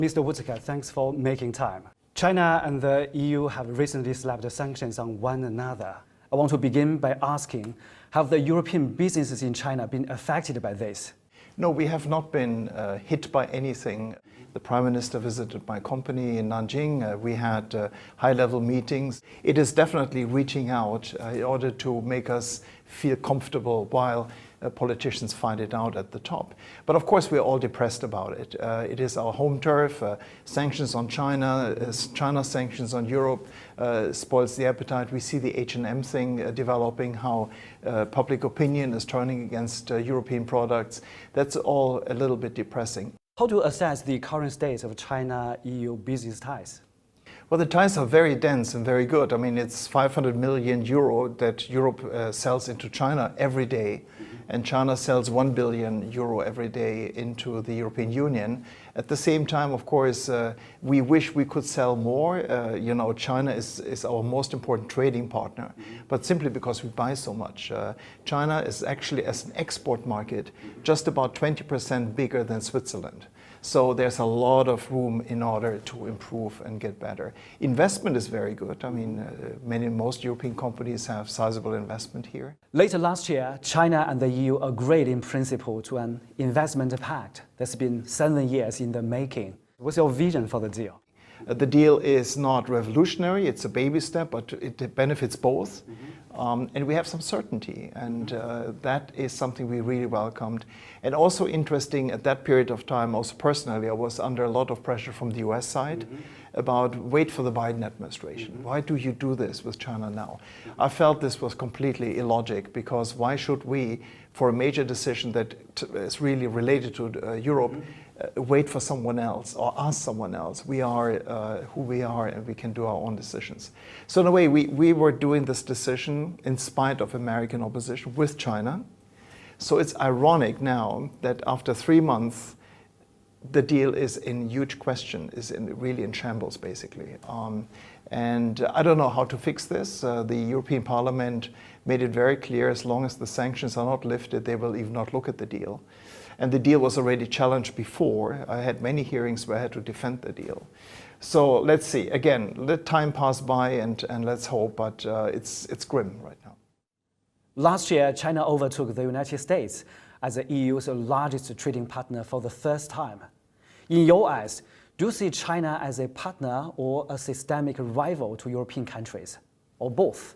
Mr. Wuttke, thanks for making time. China and the EU have recently slapped sanctions on one another. I want to begin by asking, have the European businesses in China been affected by this? No, we have not been hit by anything. The Prime Minister visited my company in Nanjing. We had high-level meetings. It is definitely reaching out in order to make us feel comfortable while politicians find it out at the top. But of course, we're all depressed about it. It is our home turf. Sanctions on China, China sanctions on Europe spoils the appetite. We see the H&M thing developing, how public opinion is turning against European products. That's all a little bit depressing. How do you assess the current state of China-EU business ties? Well, the ties are very dense and very good. I mean, it's 500 million euro that Europe sells into China every day, and China sells 1 billion euro every day into the European Union. At the same time, of course, we wish we could sell more. You know, China is our most important trading partner, but simply because we buy so much. China is actually, as an export market, just about 20% bigger than Switzerland. So there's a lot of room in order to improve and get better. Investment is very good. I mean, most European companies have sizable investment here. Later last year, China and the EU agreed in principle to an investment pact that's been 7 years in the making. What's your vision for the deal? The deal is not revolutionary, it's a baby step, but it benefits both. And we have some certainty, and that is something we really welcomed. And also interesting, at that period of time, also personally, I was under a lot of pressure from the US side about wait for the Biden administration. Why do you do this with China now? I felt this was completely illogic, because why should we, for a major decision that is really related to Europe, wait for someone else or ask someone else? We are who we are, and we can do our own decisions. So in a way, we were doing this decision in spite of American opposition with China. So it's ironic now that after 3 months, the deal is in huge question, really in shambles, basically. And I don't know how to fix this. The European Parliament made it very clear, as long as the sanctions are not lifted, they will even not look at the deal. And the deal was already challenged before. I had many hearings where I had to defend the deal. So let's see. Again, let time pass by and let's hope, but it's grim right now. Last year, China overtook the United States as the EU's largest trading partner for the first time. In your eyes, do you see China as a partner or a systemic rival to European countries, or both?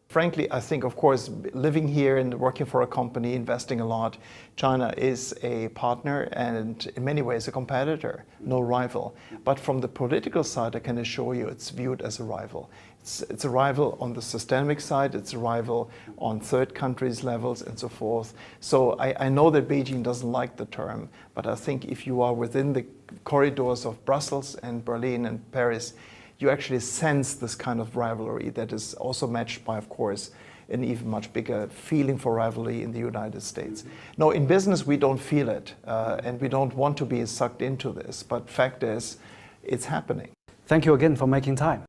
Frankly, I think, of course, living here and working for a company, investing a lot, China is a partner and in many ways a competitor, no rival. But from the political side, I can assure you it's viewed as a rival. It's a rival on the systemic side, it's a rival on third countries levels and so forth. So I know that Beijing doesn't like the term, but I think if you are within the corridors of Brussels and Berlin and Paris, you actually sense this kind of rivalry that is also matched by, of course, an even much bigger feeling for rivalry in the United States. No, in business we don't feel it, and we don't want to be sucked into this, but fact is, it's happening. Thank you again for making time.